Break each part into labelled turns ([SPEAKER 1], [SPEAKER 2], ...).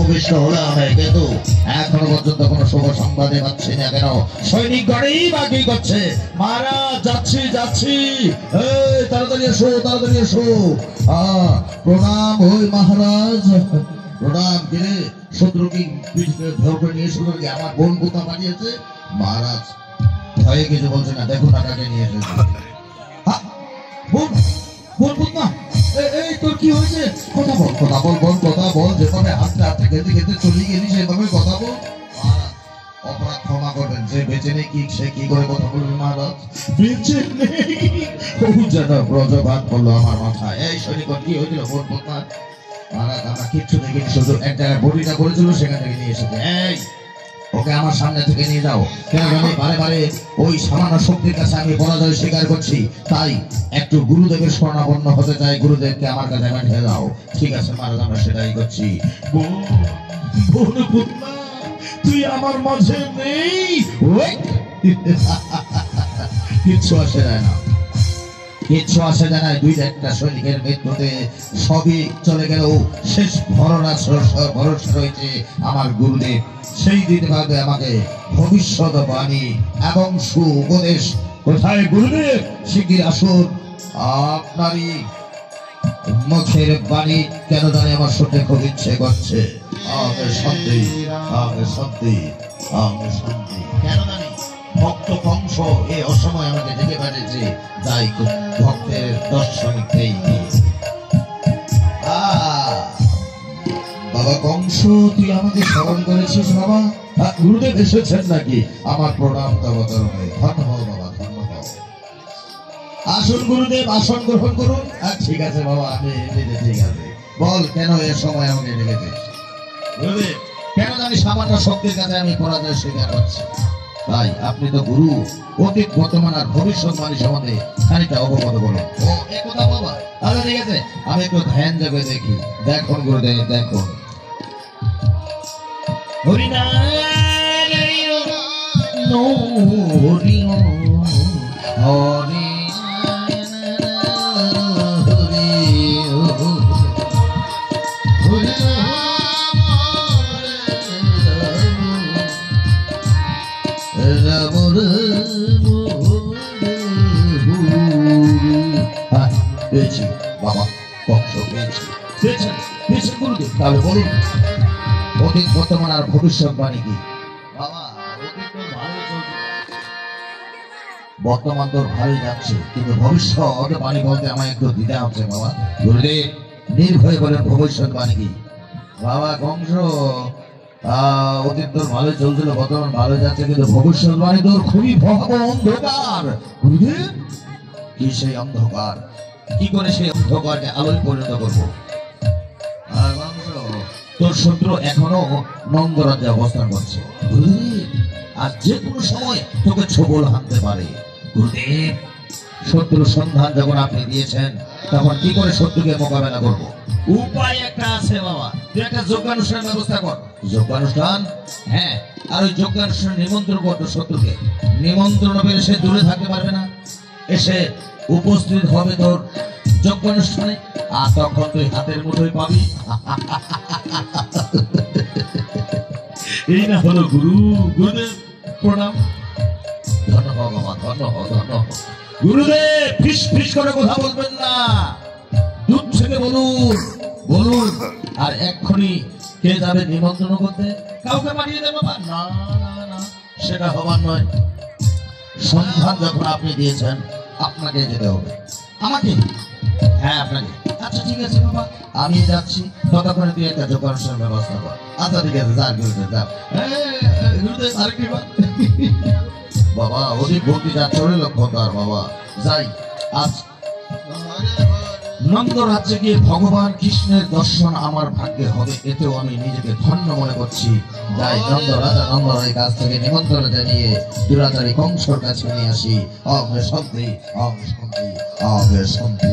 [SPEAKER 1] উপবিষ্ট হলাম, কিন্তু এখনো পর্যন্ত কোনো শুভ সংবাদে পাচ্ছি না কেন? সৈনিক গড়েই বা কি করছে? মহারাজ যাচ্ছি যাচ্ছি, তাড়াতাড়ি এসো তাড়াতাড়ি এসো। প্রণাম ওই মহারাজ, প্রণাম। কিরে শত্রু কি ভয় করে নিয়ে শুরু কি আমার বোন কোথা পাঠিয়েছে? মহারাজ ভয়ে কিছু বলছে না, দেখুন টাকাকে নিয়ে এসেছে। বোন বোন না, এই তোর কি হয়েছে? কথা বল কথা বল বোন কথা বল, যেভাবে হাতে হাতে খেতে খেতে চলে গেলি সেভাবে কথা বল। অপরাধ ক্ষমা করবেন, যে বেঁচে নেই কি সে কি করে কথা বলবে? মহারাজ বেঁচে নেই যেন ব্রজপাত করলো আমার মাথায়। এই সৈনিক কি হয়েছিল বোন না? মহারাজ আমরা কিচ্ছু দেখিনি, শুধু এক জায়গায় বডিটা করেছিল সেখান থেকে নিয়ে এসেছে। এই ওকে আমার সামনে থেকে নিয়ে যাও। কেন জানি বারে বারে ওই সামান্য শক্তির কাছে আমি পরাজয় স্বীকার করছি, তাই একটু গুরুদেবের শরণাপন্ন হতে চাই। গুরুদেবকে আমার কাছে পাঠিয়ে দাও। ঠিক আছে মহারাজ, আমরা সেটাই করছি। তুই আমার মাঝে নেই, কিচ্ছু আসে যায় না, কিচ্ছু আসে যায় না। দুই একটা সৈনিকের মৃত্যুতে সবই চলে গেলেও শেষ ভরসা রয়েছে আমার গুরুদেব। সেই দিতে পারবে আমাকে ভবিষ্যৎবাণী এবং সুউপদেশ। কোথায় গুরুদেব? শিগগির আসুন। আপনারই মুখের বাণী কেন জানি আমার শুনতে খুব ইচ্ছে করছে। সত্যি সত্যি সত্যি কেন জানি ভক্ত কংস এই অসময় আমাকে ডেকে পাঠিয়েছে, তাই ভক্তের দর্শন পেয়ে। বাবা কংস, তুই আমাকে স্মরণ করেছিস বাবা? গুরুদেব এসেছেন নাকি? আমার প্রণাম তবতরণে। ধন্য হও বাবা, ধন্য হও। আসুন গুরুদেব, আসন গ্রহণ করুন। ঠিক আছে বাবা, আমি ঠিক আছে। বল কেন এ সময় আমাকে ডেকেছিস? গুরুদেব কেন জানি সামান্য শক্তির কাছে আমি পরাজয় স্বীকার করছি, তাই আপনি তো গুরু, অতীত বর্তমান আর ভবিষ্যৎবাণী সম্বন্ধে খানিকটা অবগত বলুন। ও এ কথা বাবা, তাহলে ঠিক আছে, আমি একটু ধ্যান দেবে দেখি। দেখুন গুরুদেব দেখুন। পেয়েছি বাবা, কংস পেয়েছি। গুরুদেব তাহলে বলুন অতীত বর্তমান আর ভবিষ্যৎবাণী কি? বাবা বর্তমান তো ভালোই যাচ্ছে, কিন্তু ভবিষ্যৎবাণী বলতে আমার একটু দ্বিধা হচ্ছে বাবা। গুরুদেব নির্ভয় বলেন ভবিষ্যৎবাণী কি? বাবা কংস অতীত তোর ভালো চলছিল, বর্তমান ভালো যাচ্ছে, কিন্তু ভবিষ্যৎবাণী তোর খুবই ভয়াবহ অন্ধকার। গুরুদেব কি সেই অন্ধকার? কি করে সেই অন্ধকারকে আলোয় পরিণত করবো? তোর শত্রু এখনো নন্দরাজ্যে অবস্থান করছে গুরুদেব, আর যে কোনো সময় তোকে ছোবল হানতে পারে। গুরুদেব শত্রু সন্ধান যখন আপনি দিয়েছেন, তখন কি করে শত্রুকে মোকাবেলা করব? উপায় একটা আছে বাবা, তুই একটা যজ্ঞানুষ্ঠানের ব্যবস্থা কর। যজ্ঞানুষ্ঠান? হ্যাঁ, আর ওই যজ্ঞানুষ্ঠান নিমন্ত্রণ করতো শত্রুকে। নিমন্ত্রণ পেলে সে দূরে থাকতে পারবে না, এসে উপস্থিত হবে তোর যজ্ঞানুষ্ঠানে, আর তখন তুই হাতের মুঠোয় পাবি। এই না হলো গুরু। গুরুদেব প্রণাম। ধন্য হও বাবা, ধন্য হও, ধন্য হও। গুরুদেব ফিস ফিস করে কথা বলবেন না, দূর থেকে বলুন বলুন। আর এক্ষুনি কে যাবে নিমন্ত্রণ করতে? কাউকে পাঠিয়ে দেবো? না না না, সেটা হবার নয়। সন্ধান যখন আপনি দিয়েছেন, আপনাকে যেতে হবে। আমাকে? হ্যাঁ আপনাকে। আচ্ছা ঠিক আছে বাবা, আমি যাচ্ছি, ততক্ষণে তুই একটা যজ্ঞানুষ্ঠানের ব্যবস্থা কর। আচ্ছা ঠিক আছে, যা গুরুদেব যা। গুরুদেব আরেকটি বাবা, অধিক ভক্তি যা চলে লক্ষণদার বাবা। যাই, আজ নন্দ রাজ্যে গিয়ে ভগবান কৃষ্ণের দর্শন আমার ভাগ্যে হবে, এতেও আমি নিজেকে ধন্য মনে করছি। যাই, নন্দ রাজা নন্দ রায়ের কাছ থেকে নিমন্ত্রণ জানিয়ে দুরাচারী কংসর কাছে নিয়ে আসি। অগ্রে শান্তি, অগ্রে শান্তি, অগ্রে শান্তি।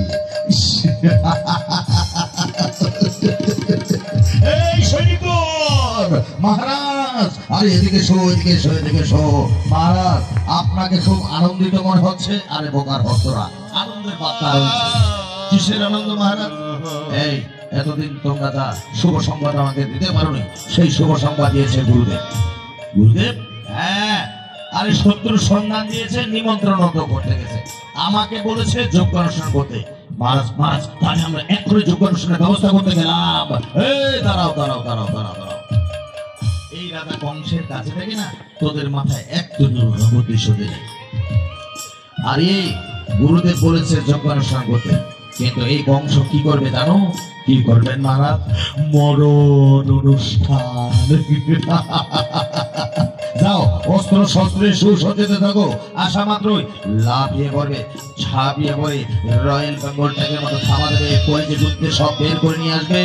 [SPEAKER 1] এই সৈনিকগণ, মহারাজ, আরে এদিকে শো, এদিকে শো, এদিকে শো। মহারাজ আপনাকে খুব আনন্দিত মনে হচ্ছে। আরে বোকার ভক্তরা, আনন্দের বার্তা রয়েছে। কিসের আনন্দ মহারাজ? এই এতদিন তোমরা যা শুভ সংবাদ আমাকে দিতে পারোনি, সেই শুভ সংবাদ দিয়েছে গুরুদেব। গুরুদেব, হ্যাঁ, আরে শত্রুর সন্ধান দিয়েছে, নিমন্ত্রণ করতে গেছে, আমাকে বলেছে যোগ্য অনুষ্ঠান করতে। মহারাজ মহারাজ, তাহলে আমরা এক্ষুনি যোগ্য অনুষ্ঠানের ব্যবস্থা করতে গেলাম। এই দাঁড়াও দাঁড়াও দাঁড়াও দাঁড়াও দাঁড়াও, এই রাজা কংসের কাছে থেকে না তোদের মাথায় একটু বুদ্ধি শুধু নেই। আরে গুরুদেব বলেছে যোগ্য অনুষ্ঠান করতে, কিন্তু এই বংশ কি করবে জানো? কি করবেন মহারাজ? মরণ অনুষ্ঠান। যাও, অস্ত্র শস্ত্রে সুসজ্জিত থাকো, আসা মাত্রই লাফিয়ে পড়বে, ঝাঁপিয়ে পড়ে রয়্যাল বেঙ্গল টাইগের মতো থামা দেবে, কয়েছে যুদ্ধে সব বের করে নিয়ে আসবে।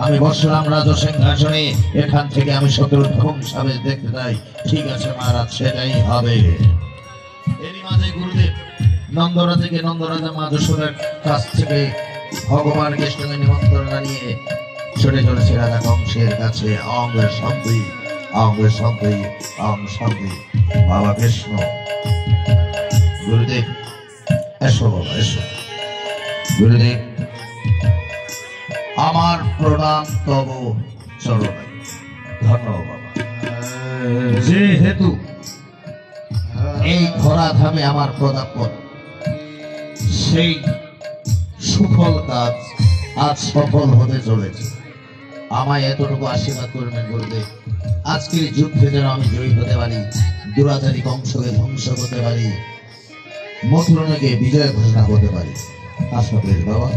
[SPEAKER 1] আমি বসলাম রাজ সিংহাসনে, এখান থেকে আমি শত্রুর ধ্বংসাবে দেখতে চাই। ঠিক আছে মহারাজ, সেটাই হবে। এরই মাঝে গুরুদেব নন্দরাজা মা যশোদার কাছ থেকে ভগবান কৃষ্ণকে নিমন্ত্রণ জানিয়ে ছুটে চলেছে রাজা কংসের কাছে। অঙ্গে শান্তি, অঙ্গে শান্তি, অঙ্গ শান্তি। বাবা কৃষ্ণ, গুরুদেব এসো বাবা এসো। গুরুদেব, আমার প্রণাম তব চরণে। ধন্যবাদ বাবা। যেহেতু এই খরা ধামে আমার পদার্পণ, সেই সুফল কাজ আজ সফল হতে চলেছে। আমায় এতটুকু আশীর্বাদ করবেন গুরুদেব, আজকের যুদ্ধে যেন আমি জয়ী হতে পারি, দুরাচারী কংসকে ধ্বংস করতে পারি, মথুরাকে বিজয় ঘোষণা করতে পারি। আসো বেশ বাবা,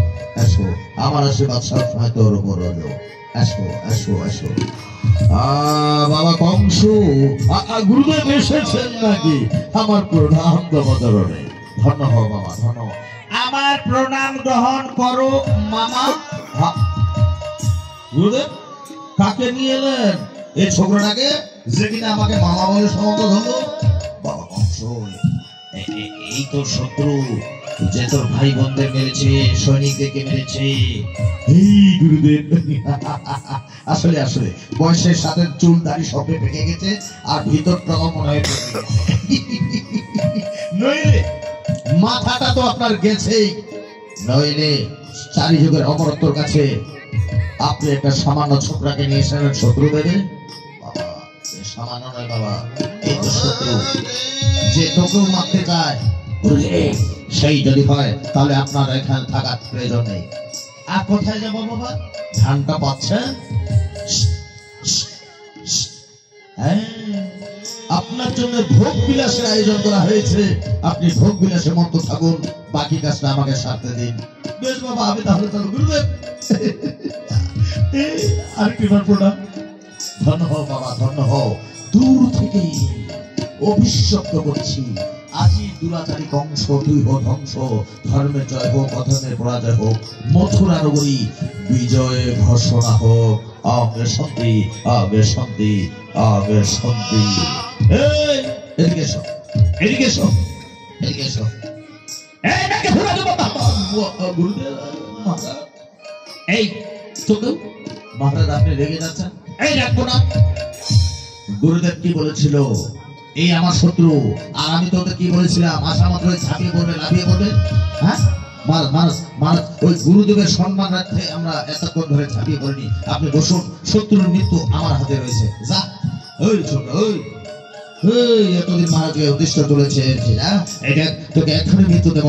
[SPEAKER 1] এসো, আমার আশীর্বাদ সবসময় তোর উপর রইল। এসো এসো এসো। বাবা কংস, গুরুদেব এসেছেন নাকি? আমার প্রণাম দমদরণে। ধন্য হও বাবা, ধন্য। আমার প্রণাম গ্রহণ করো মামা। গুরুদেব, কাকে নিয়ে এলেন? এই ছোকরাটাকে, যে কিনা আমাকে মামা বলে সম্বোধন হলো। বাবা কংস, এই তোর শত্রু, যে তোর ভাই বোনদের মেরেছে, সৈনিকদেরকে মেরেছে। এই গুরুদেব, আসলে আসলে বয়সের সাথে চুল দাড়ি সবে পেকে গেছে, আর ভিতরটা মনে হয় নইলে মাথাটা তো আপনার গেছেই, নইলে চারি যুগের অমরত্বর কাছে আপনি একটা সামান্য ছোকরাকে নিয়ে এসেছেন শত্রু দেবে। বাবা, সামান্য নয় বাবা, এই তো শত্রু, যে তোকেও মারতে চায়। সেই যদি হয় তাহলে আপনার এখানে থাকার প্রয়োজন নেই। আর কোথায় যাবো বাবা? ধানটা পাচ্ছেন? আপনার জন্য ভোগ বিলাসের আয়োজন করা হয়েছে, আপনি ভোগ বিলাসের মতো থাকুন, বাকি কাজটা আমাকে সারতে দিন। বেশ বাবা, আমি তাহলে চলো। গুরুদেব, আর কি প্রণাম। ধন্য হও বাবা, ধন্য হও। দূর থেকে অভিশপ্ত করছি, আজি দুরাচারী কংস তুই হো ধ্বংস, ধর্মের জয় হোক, অধর্মের পরাজয় হোক, মথুরা নগরী বিজয় ঘোষণা হোক। আগে শান্তি, আগে শান্তি, আগে শান্তি। এই এদিকে এসো, এদিকে এসো, এদিকে এসো। এই নাকি ঘুরে দেবো গুরুদেব। এই তোকে মহারাজ, আপনি রেগে যাচ্ছেন? এই রাখবো না। গুরুদেব কি বলেছিল? এই আমার শত্রু, আর আমি তোকে কি বলেছিলাম? আসা মাত্র ঝাঁপিয়ে পড়বে, লাফিয়ে পড়বে। হ্যাঁ, ওই গুরুদেবের সম্মান রাখতে আমরা এতক্ষণ ধরে ঝাঁপিয়ে পড়িনি। আপনি বসুন, শত্রুর মৃত্যু আমার হাতে রয়েছে। যা, ওই ছোট, ওই এতদিন মহারাজকে উদ্দেশ্য তুলেছে, এটা তোকে এখনই মৃত্যু দেব।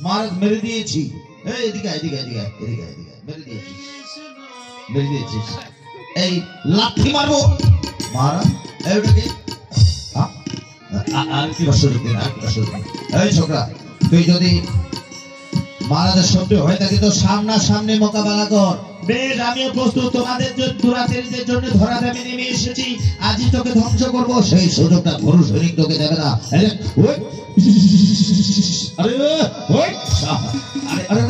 [SPEAKER 1] মহারাজ মেরে দিয়েছি। এদিকে এদিকে এদিকে এদিকে এদিকে মেরে দিয়েছি, মেরে দিয়েছি। এই লাঠি মারবো মহারাজ। এইটাকে আর কি সুযোগ দিন, আর কি সুযোগ দিন। এই ছোকরা, তুই যদি মহারাজের শত্রু হয়ে থাকি তো সামনাসামনি মোকাবেলা কর। বেশ, আমিও প্রস্তুত। তোমাদের দুরাচারীদের জন্য ধরা দেবে নেমে এসেছি, আজই তোকে ধ্বংস করবো। সেই সুযোগটা গরু সৈনিক তোকে দেবে না। আরে আরে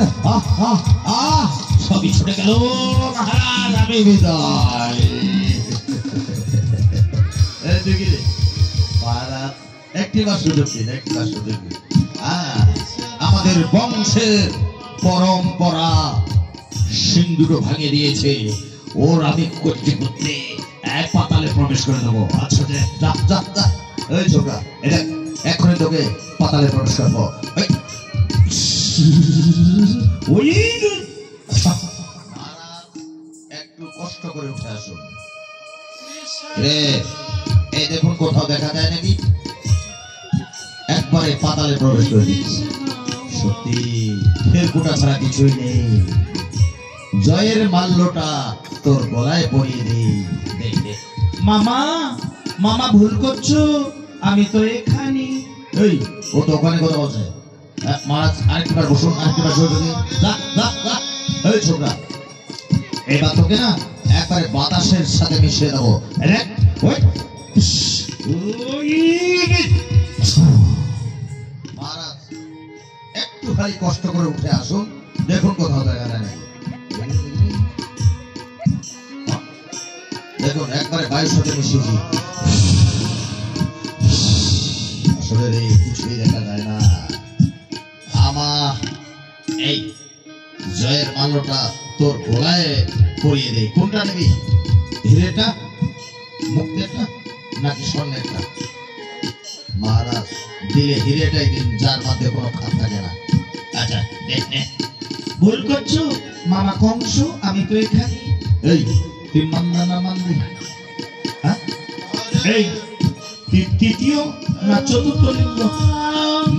[SPEAKER 1] সবই ছুটে গেল মহারাজ, আমি বিদায়। মহারাজ, একটিবার সুযোগ দিন, একটিবার সুযোগ দিন। আমাদের বংশের পরম্পরা সিন্ধুর ভাঙিয়ে দিয়েছে, ওর আমি করতে করতে এক পাতালে প্রবেশ করে দেবো। আচ্ছা, এই ছোকরা, এটা এখনই তোকে পাতালে প্রবেশ করবো। ওই একটু কষ্ট করে উঠে আসুন রে। এই দেখুন কোথাও দেখা যায় নাকি? একবারে পাতালে প্রবেশ করে দিচ্ছে। সত্যি ফেরকুটা ছাড়া কিছুই নেই। জয়ের মাল্যটা তোর গলায় পরিয়ে দিই। দেখ দেখ
[SPEAKER 2] মামা, মামা ভুল করছো, আমি তো এখানে।
[SPEAKER 1] এই ও তো ওখানে কথা বলছে। মহারাজ আরেকবার বসুন, আরেকবার বসুন। এই ছোকরা, এবার তোকে না একবারে বাতাসের সাথে মিশিয়ে দেবো। মহারাজ একটু খালি কষ্ট করে উঠে আসুন, দেখুন কোথাও দেখা যায় নাকি। দেখুন একবারে বায়ুর সাথে মিশিয়েছি। আসলে রে কিছুই দেখা যায় না। আমার এই জয়ের মাল্যটা তোর গলায় পরিয়ে দেই। কোনটা নিবি? হিরেটা, মুক্তেরটা নাকি স্বর্ণেরটা? মহারাজ দিলে হিরেটাই দিন, যার মধ্যে কোনো খাত থাকে না। আচ্ছা দেখ নে।
[SPEAKER 2] ভুল করছো মামা কংস, আমি তো এখানে।
[SPEAKER 1] এই তুই মান্দা না মানবি?
[SPEAKER 2] হ্যাঁ, এই তৃতীয় না চতুর্থ লিঙ্গ?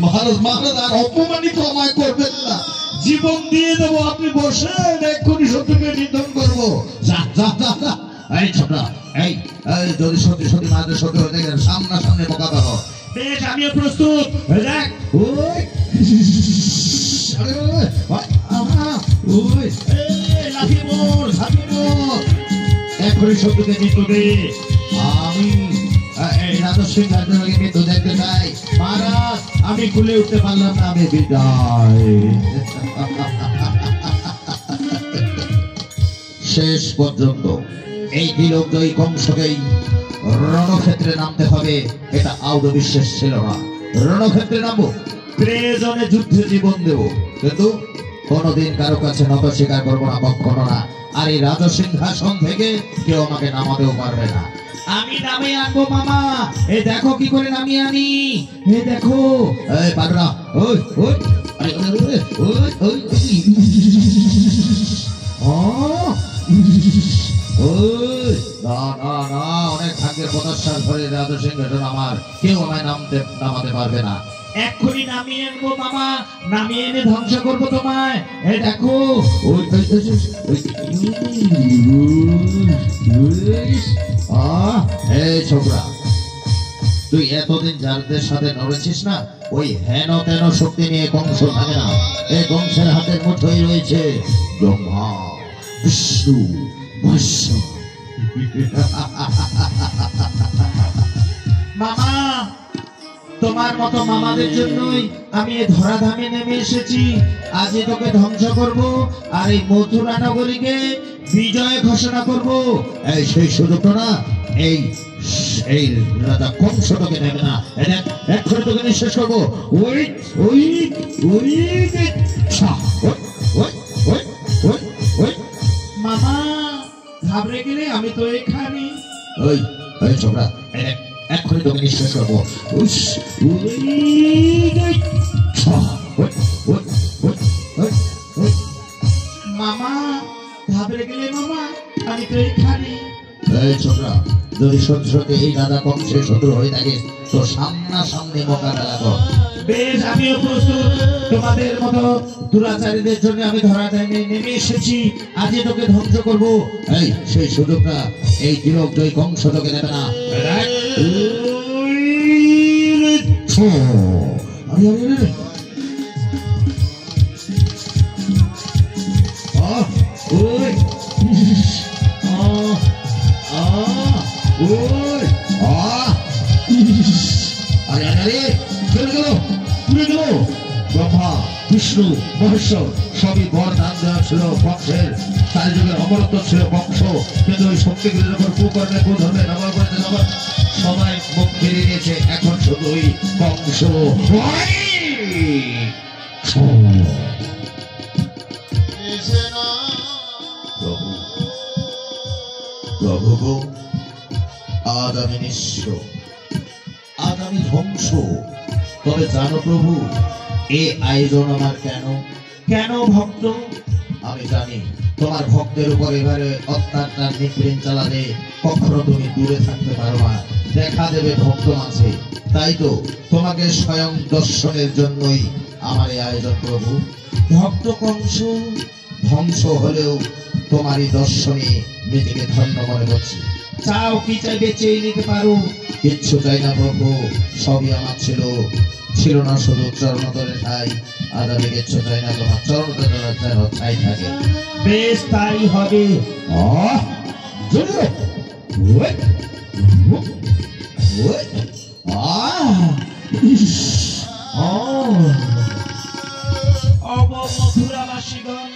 [SPEAKER 1] মহারাজ মহারাজ আর অপমানিত আমায় করবেন না।
[SPEAKER 2] জীবন দিয়ে দেবো, আপনি বসেন, এক্ষুনি শত্রুকে নিধন করবো।
[SPEAKER 1] যা যা যা যা। এই ছোটরা, এই এই যদি সত্যি সত্যি মাঝে সত্যি হয়ে থাকে সামনা সামনে মোকাবিলা কর।
[SPEAKER 2] বেশ, আমিও প্রস্তুত। দেখ
[SPEAKER 1] ওই আরে
[SPEAKER 2] ওই লাফিয়ে মোর, ঝাঁপিয়ে মোর,
[SPEAKER 1] এক্ষুনি শত্রুকে মৃত্যু দে। আমি এই রাজা সিং রাজাকে মৃত্যু দেখতে চাই।
[SPEAKER 2] মহারাজ আমি খুলে উঠতে পারলাম না, আমি
[SPEAKER 1] বিদায়। শেষ পর্যন্ত এই বিলগ্ধই কংসকেই রণক্ষেত্রে নামতে হবে, এটা আদৌ বিশ্বাস ছিল না। রণক্ষেত্রে নামবো, প্রয়োজনে যুদ্ধে জীবন দেব, কিন্তু কোনোদিন কারো কাছে নত স্বীকার করবো না, কখনো না। আর এই রাজসিংহাসন থেকে কেউ আমাকে নামাতেও পারবে না।
[SPEAKER 2] আমি নামে আনবো মামা, এই দেখো কি করে নামিয়ে আনি, এই দেখো।
[SPEAKER 1] এই পাগলা, ওই ওই আরে ওই ওই ওই ওই না না না, অনেক ভাগ্যের প্রদর্শন করে রাজসিংহাসন আমার, কেউ আমায় নামাতে পারবে না।
[SPEAKER 2] এক্ষুনি নামিয়ে আনবো মামা, নামিয়ে এনে ধ্বংস করবো তোমায়, এই দেখো।
[SPEAKER 1] ওই এই ছোকরা, তুই এতদিন যাদের সাথে নড়েছিস না, ওই হেন তেন শক্তি নিয়ে কংস থাকে না। এই কংসের হাতের মুঠোই রয়েছে ব্রহ্মা, বিষ্ণু, মহেশ্বর।
[SPEAKER 2] মামা, তোমার মতো মামাদের জন্যই আমি এই ধরাধামে নেমে এসেছি। আজই তোকে ধ্বংস করব, আর এই মথুরা নগরীকে বিজয় ঘোষণা করব।
[SPEAKER 1] এই সেই সুযোগটা না এই এই রাজা কংস তোকে দেবে না। এক্ষুনি তোকে নিঃশেষ করবো। ওই ওই ওই
[SPEAKER 2] মামা, ঘাবড়ে গেলে আমি তো এখানে।
[SPEAKER 1] ওই ওই ছোকরা, এক্ষুনি তোকে নিঃশেষ করবো।
[SPEAKER 2] মামা, ঘাবড়ে গেলে মামা, আমি তো এখানে।
[SPEAKER 1] এই ছোকরা, যদি সত্যি সত্যি এই রাজা কংসের শত্রু হয়ে থাকে তো সামনাসামনি মোকাবেলা কর।
[SPEAKER 2] বেশ, আমিও প্রস্তুত। তোমাদের মতো দুরাচারীদের জন্য আমি ধরাধামে নেমে এসেছি, আজই তোকে ধ্বংস করব।
[SPEAKER 1] এই সেই সুযোগটা এই তিলকজয়ী কংস তোকে দেবে না। ব্রহ্মা, বিষ্ণু, মহেশ্বর সবই বরদান দেওয়া ছিল কংসের। তার যুগের অমরত্ব ছিল কংস, কিন্তু ওই শক্তিগুলির উপর কুকর্মে কুধর্মে নগর করতে নগর সবাই মুখ ফিরিয়ে নিয়েছে। এখন শুধু ওই কংস। প্রভু প্রভু গো, আজ আমি নিঃস্ব, আজ আমি ধ্বংস। তবে জানো প্রভু, এই আয়োজন আমার কেন?
[SPEAKER 2] কেন ভক্ত?
[SPEAKER 1] আমি জানি তোমার ভক্তের উপর এবারে অত্যাচার নিপীড়ন চালালে কখনো তুমি দূরে থাকতে পারো না, দেখা দেবে ভক্ত মাঝে। তাই তো তোমাকে স্বয়ং দর্শনের জন্যই আমার এই আয়োজন প্রভু।
[SPEAKER 2] ভক্ত কংস
[SPEAKER 1] ধ্বংস হলেও তোমারই দর্শনে নিজেকে ধন্য মনে করছি।
[SPEAKER 2] চাও কি চাইবে চেয়ে নিতে পারো।
[SPEAKER 1] কিচ্ছু চাই না প্রভু, সবই আমার ছিল, ছিল না শুধু চরণতলে ঠাই। আজ আমি কিচ্ছু চাই না, তোমার চরণতলে যেন ঠাই থাকে।
[SPEAKER 2] বেশ তাই হবে। মথুরাবাসীগণ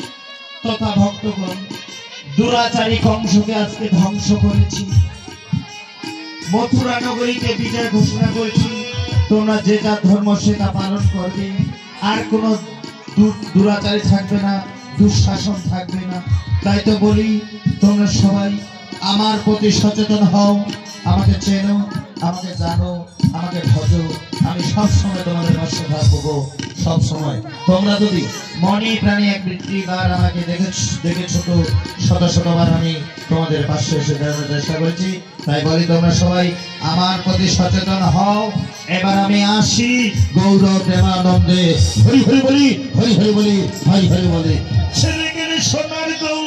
[SPEAKER 2] তথা ভক্তগণ, দুরাচারী কংসকে আজকে ধ্বংস করেছি, মথুরা নগরীতে বিজয় ঘোষণা করেছি। তোমরা যে যার ধর্ম সেটা পালন করবে, আর কোনো দুরাচারী থাকবে না, দুঃশাসন থাকবে না। তাই তো বলি তোমরা সবাই আমার প্রতি সচেতন হও, আমাকে চেনো, আমাকে জানো, আমাকে ভজো। আমি সবসময় তোমাদের পাশে থাকবো, সবসময়। তোমরা যদি মনে প্রাণে এক বৃত্তিবার আমাকে দেখেছো তো শত শতবার আমি তোমাদের পাশে এসে দাঁড়ানোর চেষ্টা করেছি। তাই বলি তোমরা সবাই আমার প্রতি সচেতন হও। এবার আমি আসি গৌরব প্রেমানন্দে। হরি হরি বলি, হরি হরি বলি, হরি হরি বলি। ছেলেকে সোনার গৌ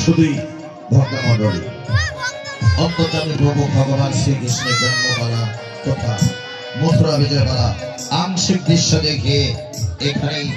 [SPEAKER 1] শুধুই ভক্তমণ্ডলী, অন্তত আমি প্রভু ভগবান শ্রীকৃষ্ণের জন্মবেলা তথা মথুরা বিজয়বেলা আংশিক দৃশ্য দেখে এখানেই